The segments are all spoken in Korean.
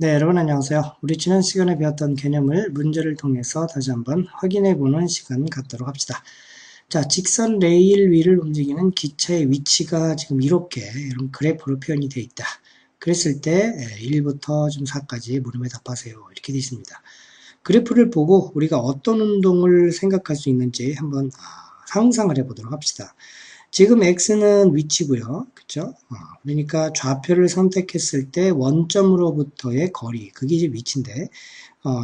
네, 여러분 안녕하세요. 우리 지난 시간에 배웠던 개념을 문제를 통해서 다시 한번 확인해보는 시간 갖도록 합시다. 자, 직선 레일 위를 움직이는 기차의 위치가 지금 이렇게 이런 그래프로 표현이 되어 있다. 그랬을 때 1부터 좀 4까지 물음에 답하세요. 이렇게 되어 있습니다. 그래프를 보고 우리가 어떤 운동을 생각할 수 있는지 한번 상상을 해보도록 합시다. 지금 x는 위치고요. 그쵸? 그러니까 좌표를 선택했을 때 원점으로부터의 거리, 그게 이제 위치인데,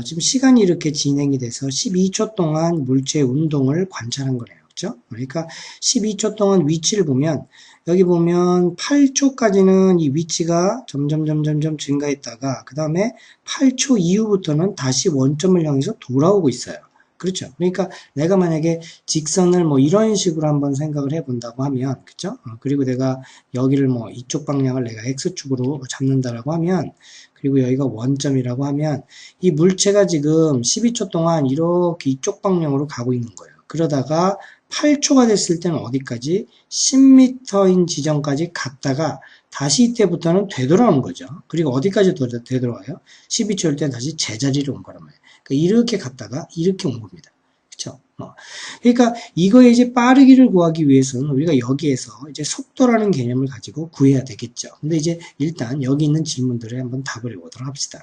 지금 시간이 이렇게 진행이 돼서 12초 동안 물체의 운동을 관찰한 거네요. 그죠? 그러니까 12초 동안 위치를 보면, 여기 보면 8초까지는 이 위치가 점점 증가했다가, 그 다음에 8초 이후부터는 다시 원점을 향해서 돌아오고 있어요. 그렇죠. 그러니까 내가 만약에 직선을 뭐 이런 식으로 한번 생각을 해 본다고 하면, 그쵸? 그리고 내가 여기를 뭐 이쪽 방향을 내가 X축으로 잡는다라고 하면, 그리고 여기가 원점이라고 하면, 이 물체가 지금 12초 동안 이렇게 이쪽 방향으로 가고 있는 거예요. 그러다가 8초가 됐을 때는 어디까지? 10m인 지점까지 갔다가 다시 이때부터는 되돌아오는 거죠. 그리고 어디까지 되돌아와요? 12초일 때 다시 제자리로 온 거란 말이에요. 이렇게 갔다가 이렇게 온 겁니다. 그쵸? 그러니까 이거에 이제 빠르기를 구하기 위해서는 우리가 여기에서 이제 속도라는 개념을 가지고 구해야 되겠죠. 근데 이제 일단 여기 있는 질문들에 한번 답을 해보도록 합시다.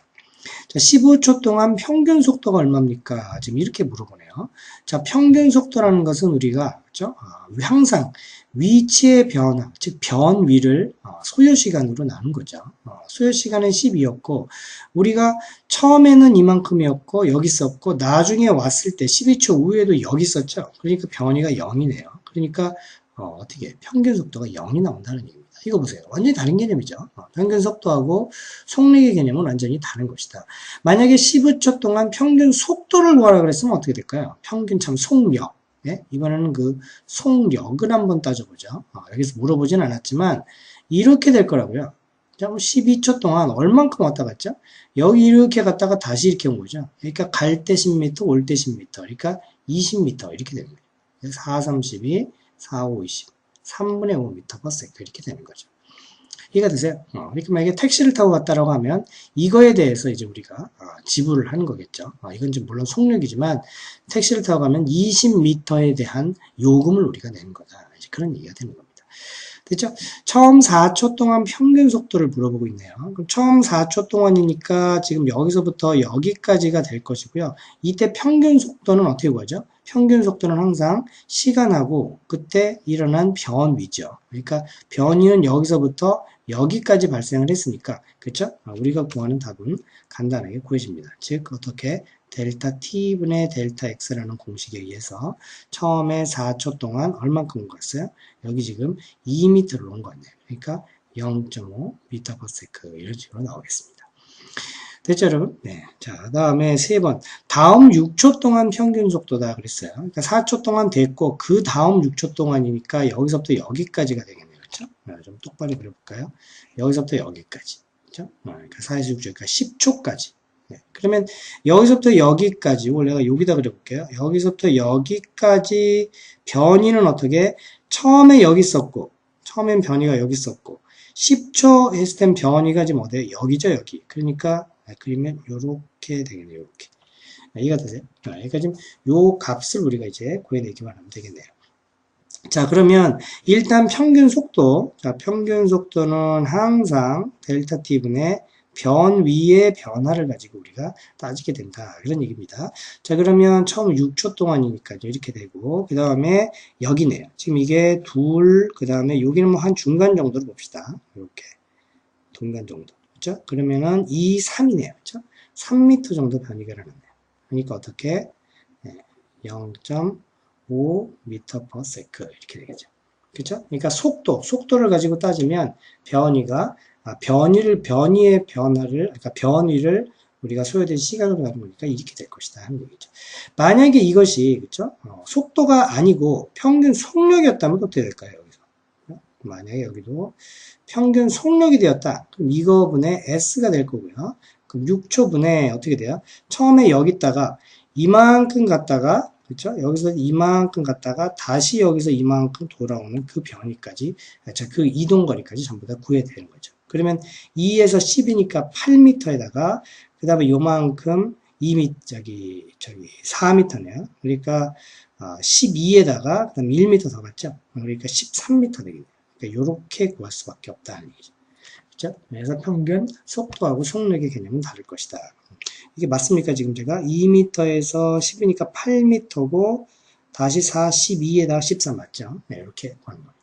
자, 15초 동안 평균 속도가 얼마입니까? 지금 이렇게 물어보네요. 자, 평균 속도라는 것은 우리가, 그죠? 항상 위치의 변화, 즉, 변위를 소요시간으로 나눈 거죠. 소요시간은 12였고, 우리가 처음에는 이만큼이었고, 여기 있었고, 나중에 왔을 때 12초 후에도 여기 있었죠. 그러니까 변위가 0이네요. 그러니까, 어떻게, 평균 속도가 0이 나온다는 얘기입니다. 이거 보세요. 완전히 다른 개념이죠. 평균 속도하고 속력의 개념은 완전히 다른 것이다. 만약에 15초 동안 평균 속도를 구하라 그랬으면 어떻게 될까요? 평균 참 속력. 예? 이번에는 그 속력을 한번 따져보죠. 여기서 물어보진 않았지만 이렇게 될 거라고요. 자, 12초 동안 얼만큼 왔다 갔죠? 여기 이렇게 갔다가 다시 이렇게 온 거죠. 그러니까 갈 때 10m, 올 때 10m. 그러니까 20m 이렇게 됩니다. 4, 32, 4, 5, 20. 3분의 5m/s 이렇게 되는 거죠. 이해가 되세요? 그러니까 만약에 택시를 타고 갔다라고 하면 이거에 대해서 이제 우리가 지불을 하는 거겠죠. 이건 좀 물론 속력이지만 택시를 타고 가면 20m에 대한 요금을 우리가 내는 거다. 이제 그런 얘기가 되는 겁니다. 됐죠? 처음 4초 동안 평균 속도를 물어보고 있네요. 그럼 처음 4초 동안이니까 지금 여기서부터 여기까지가 될 것이고요. 이때 평균 속도는 어떻게 구하죠? 평균 속도는 항상 시간하고 그때 일어난 변위죠. 그러니까 변위는 여기서부터 여기까지 발생을 했으니까, 그렇죠? 우리가 구하는 답은 간단하게 구해집니다. 즉 어떻게 델타 t분의 델타 x라는 공식에 의해서 처음에 4초 동안 얼만큼 갔어요? 여기 지금 2m를 온 거네요. 그러니까 0.5m/s 이런 식으로 나오겠습니다. 됐죠, 여러분? 네. 자, 다음에 3번. 다음 6초 동안 평균 속도다 그랬어요. 그러니까 4초 동안 됐고, 그 다음 6초 동안이니까 여기서부터 여기까지가 되겠네요. 그렇죠? 좀 똑바로 그려볼까요? 여기서부터 여기까지. 그렇죠? 그러니까 4에서 6초, 그러니까 10초까지. 네. 그러면 여기서부터 여기까지, 이걸 내가 여기다 그려볼게요. 여기서부터 여기까지 변이는 어떻게? 처음에 여기 있었고, 처음엔 변이가 여기 있었고, 10초 했을 땐 변이가 지금 어디에? 여기죠, 여기. 그러니까 그리면 요렇게 되겠네요, 요렇게. 이해가 되세요? 그러니까 지금 요 값을 우리가 이제 구해내기만 하면 되겠네요. 자, 그러면 일단 평균 속도. 자, 평균 속도는 항상 델타 t분의 변위의 변화를 가지고 우리가 따지게 된다. 그런 얘기입니다. 자, 그러면 처음 6초 동안이니까 이렇게 되고, 그 다음에 여기네요. 지금 이게 둘, 그 다음에 여기는 뭐 한 중간 정도로 봅시다. 이렇게. 중간 정도. 그죠? 그러면은 2, 3이네요. 그죠? 3m 정도 변이가 일어났네요. 그러니까 어떻게? 0.5m/s 이렇게 되겠죠. 그죠? 그러니까 속도를 가지고 따지면 변이가 변이의 변화를, 그러니까 변이를 우리가 소요된 시간으로 나누니까 이렇게 될 것이다 하는 얘기죠. 만약에 이것이 그죠? 속도가 아니고 평균 속력이었다면 어떻게 될까요? 여기서 만약에 여기도 평균 속력이 되었다. 그럼 이거분의 S가 될 거고요. 그럼 6초분에 어떻게 돼요? 처음에 여기다가 이만큼 갔다가 그렇죠? 여기서 이만큼 갔다가 다시 여기서 이만큼 돌아오는 그 변이까지, 그 이동거리까지 전부 다 구해야 되는 거죠. 그러면 2에서 10이니까 8m에다가 그 다음에 요만큼 2m, 4m네요. 그러니까 12에다가 그 다음에 1m 더 갔죠. 그러니까 13m 되겠네요. 그러니까 요렇게 구할 수밖에 없다는 얘기죠. 그렇죠? 그래서 평균 속도하고 속력의 개념은 다를 것이다. 이게 맞습니까? 지금 제가 2m에서 10이니까 8m고 다시 4, 12에다가 14 맞죠? 네, 이렇게 구하는 겁니다.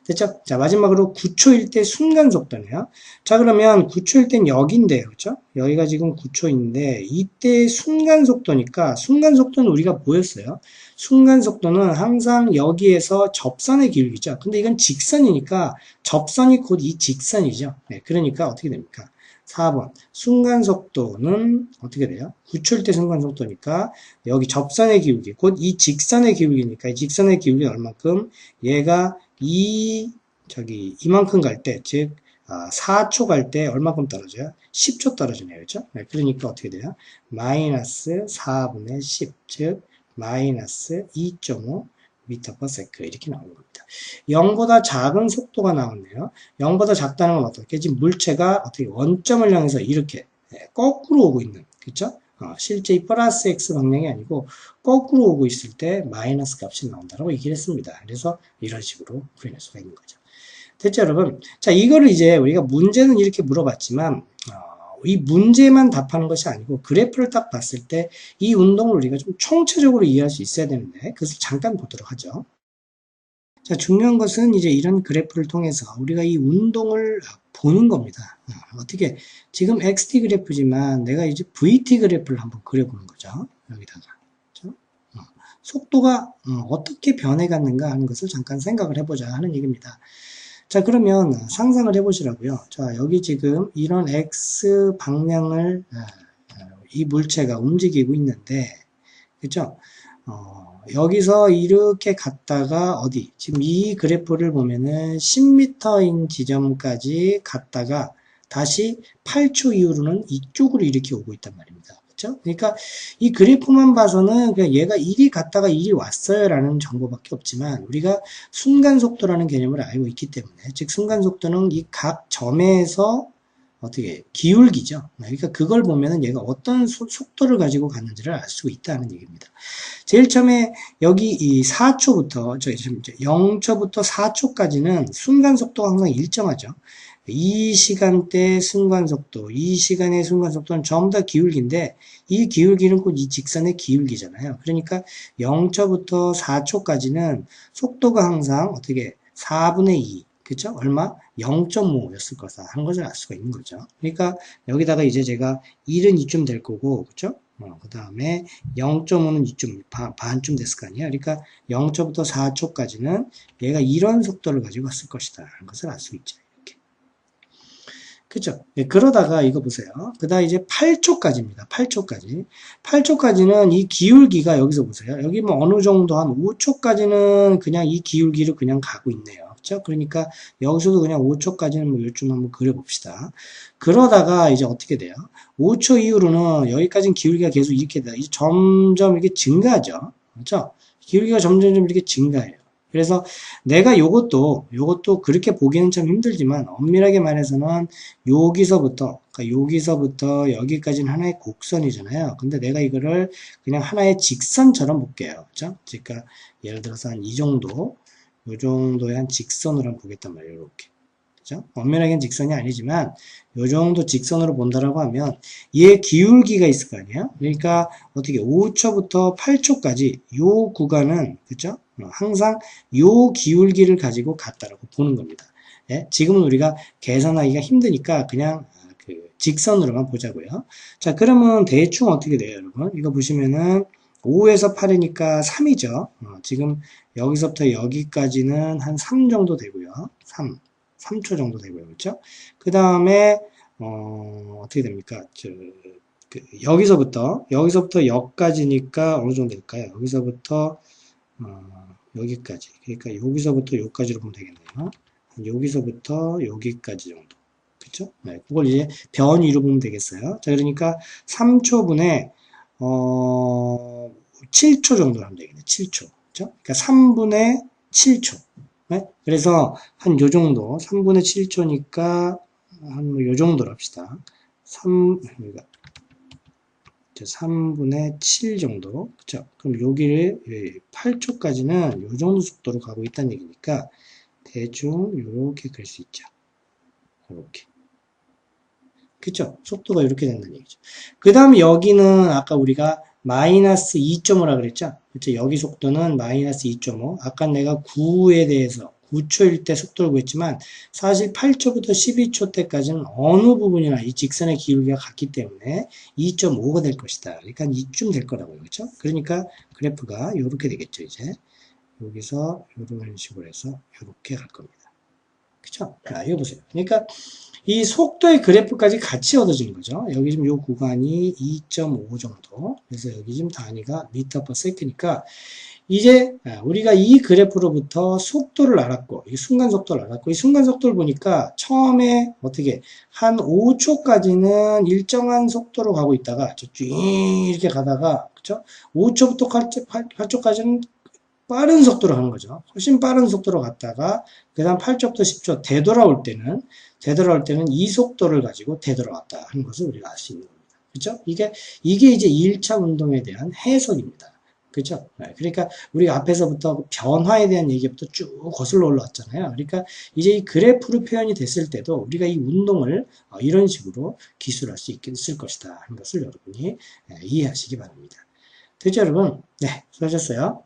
됐죠? 자, 마지막으로 9초일 때 순간 속도네요. 자, 그러면 9초일 땐 여기인데요. 그죠? 여기가 지금 9초인데, 이때 순간 속도니까, 순간 속도는 우리가 뭐였어요? 순간 속도는 항상 여기에서 접선의 기울기죠. 근데 이건 직선이니까, 접선이 곧 이 직선이죠. 네, 그러니까 어떻게 됩니까? 4번. 순간 속도는 어떻게 돼요? 9초일 때 순간 속도니까, 여기 접선의 기울기, 곧 이 직선의 기울기니까, 이 직선의 기울기는 얼만큼? 얘가 이만큼 갈 때, 즉, 4초 갈 때 얼마큼 떨어져요? 10초 떨어지네요. 그죠? 네, 그러니까 어떻게 돼요? 마이너스 4분의 10, 즉, 마이너스 2.5 미터 퍼 세크 이렇게 나오는 겁니다. 0보다 작은 속도가 나왔네요. 0보다 작다는 건 어떻게? 지금 물체가 어떻게 원점을 향해서 이렇게 거꾸로 오고 있는, 그쵸? 실제 이 플러스 x 방향이 아니고 거꾸로 오고 있을 때 마이너스 값이 나온다고 얘기를 했습니다. 그래서 이런 식으로 구해낼 수가 있는 거죠. 됐죠, 여러분? 자, 이거를 이제 우리가 문제는 이렇게 물어봤지만 이 문제만 답하는 것이 아니고 그래프를 딱 봤을 때 이 운동을 우리가 좀 총체적으로 이해할 수 있어야 되는데 그것을 잠깐 보도록 하죠. 자, 중요한 것은 이제 이런 그래프를 통해서 우리가 이 운동을 보는 겁니다. 어떻게, 지금 XT 그래프지만 내가 이제 VT 그래프를 한번 그려보는 거죠. 여기다가. 그렇죠? 속도가 어떻게 변해갔는가 하는 것을 잠깐 생각을 해보자 하는 얘기입니다. 자, 그러면 상상을 해보시라고요. 자, 여기 지금 이런 X 방향을 이 물체가 움직이고 있는데, 그죠? 여기서 이렇게 갔다가 어디? 지금 이 그래프를 보면은 10m인 지점까지 갔다가 다시 8초 이후로는 이쪽으로 이렇게 오고 있단 말입니다. 그렇죠? 그러니까 이 그래프만 봐서는 그냥 얘가 이리 갔다가 이리 왔어요 라는 정보밖에 없지만 우리가 순간 속도라는 개념을 알고 있기 때문에 즉 순간 속도는 이 각 점에서 어떻게 기울기죠. 그러니까 그걸 보면은 얘가 어떤 속도를 가지고 갔는지를 알 수 있다는 얘기입니다. 제일 처음에 여기 이 4초부터 0초부터 4초까지는 순간 속도가 항상 일정하죠. 이 시간대 순간 속도, 이 시간의 순간 속도는 전부 다 기울기인데 이 기울기는 곧 이 직선의 기울기잖아요. 그러니까 0초부터 4초까지는 속도가 항상 어떻게 4분의 2, 그쵸? 얼마? 0.5였을 거다 하는 것을 알 수가 있는 거죠. 그러니까 여기다가 이제 제가 1은 이쯤 될 거고, 그쵸? 그 다음에 0.5는 이쯤, 반쯤 됐을 거 아니에요. 그러니까 0초부터 4초까지는 얘가 이런 속도를 가지고 왔을 것이다 하는 것을 알 수 있죠. 이렇게. 그죠? 네, 그러다가 이거 보세요. 그 다음 이제 8초까지입니다. 8초까지. 8초까지는 이 기울기가 여기서 보세요. 여기 뭐 어느 정도 한 5초까지는 그냥 이 기울기를 그냥 가고 있네요. 그렇죠? 그러니까 여기서도 그냥 5초까지는 뭐 요쯤 한번 그려봅시다. 그러다가 이제 어떻게 돼요? 5초 이후로는 여기까지는 기울기가 계속 이렇게 돼요. 이제 점점 이렇게 증가하죠. 그렇죠? 기울기가 점점 이렇게 증가해요. 그래서 내가 요것도 그렇게 보기는 참 힘들지만 엄밀하게 말해서는 여기서부터 여기까지는 하나의 곡선이잖아요. 근데 내가 이거를 그냥 하나의 직선처럼 볼게요. 그렇죠? 그러니까 예를 들어서 한 이 정도, 요 정도의 한 직선으로 한번 보겠단 말이에요. 이렇게. 그죠? 엄밀하게는 직선이 아니지만 요 정도 직선으로 본다라고 하면 얘 기울기가 있을 거 아니에요? 그러니까 어떻게 5초부터 8초까지 요 구간은 그죠? 항상 요 기울기를 가지고 갔다라고 보는 겁니다. 예? 지금은 우리가 계산하기가 힘드니까 그냥 그 직선으로만 보자고요. 자, 그러면 대충 어떻게 돼요, 여러분? 이거 보시면은 5에서 8이니까 3이죠. 지금 여기서부터 여기까지는 한 3 정도 되고요. 3초 정도 되고요. 그렇죠? 그 다음에 어떻게 됩니까? 여기서부터 여기까지니까 어느 정도 될까요? 여기서부터 여기까지. 그러니까 여기서부터 여기까지로 보면 되겠네요. 여기서부터 여기까지 정도. 그쵸? 네, 그걸 이제 변위로 보면 되겠어요. 자, 그러니까 3초분에 7초 정도 하면 되겠네. 7초. 그쵸? 그러니까 3분의 7초. 네? 그래서 한 요 정도 3분의 7초니까 요 정도로 합시다. 3분의 7 정도. 그쵸? 그럼 여기를 8초까지는 요 정도 속도로 가고 있다는 얘기니까 대충 요렇게 그릴 수 있죠. 요렇게. 그쵸? 속도가 이렇게 된다는 얘기죠. 그 다음에 여기는 아까 우리가 마이너스 2.5라 그랬죠? 그쵸? 여기 속도는 마이너스 2.5. 아까 내가 9에 대해서 9초일 때 속도를 구했지만 사실 8초부터 12초 때까지는 어느 부분이나 이 직선의 기울기가 같기 때문에 2.5가 될 것이다. 그러니까 이쯤 될 거라고요. 그렇죠? 그러니까 그래프가 이렇게 되겠죠. 이제 여기서 이런 식으로 해서 이렇게 갈 겁니다. 그렇죠? 자, 이거 보세요. 그러니까 이 속도의 그래프까지 같이 얻어진 거죠. 여기 지금 이 구간이 2.5 정도. 그래서 여기 지금 단위가 미터 퍼 세컨이니까 이제 우리가 이 그래프로부터 속도를 알았고, 이 순간 속도를 알았고, 이 순간 속도를 보니까 처음에 어떻게 한 5초까지는 일정한 속도로 가고 있다가 쭉 이렇게 가다가 그죠? 5초부터 8초까지는 빠른 속도로 가는 거죠. 훨씬 빠른 속도로 갔다가 그 다음 8초부터 10초 되돌아올 때는 이 속도를 가지고 되돌아왔다 하는 것을 우리가 알 수 있는 겁니다. 그렇죠? 이게 이제 1차 운동에 대한 해석입니다. 그렇죠? 그러니까 우리가 앞에서부터 변화에 대한 얘기부터 쭉 거슬러 올라왔잖아요. 그러니까 이제 이 그래프로 표현이 됐을 때도 우리가 이 운동을 이런 식으로 기술할 수 있을 것이다 하는 것을 여러분이 이해하시기 바랍니다. 됐죠, 여러분? 네, 수고하셨어요.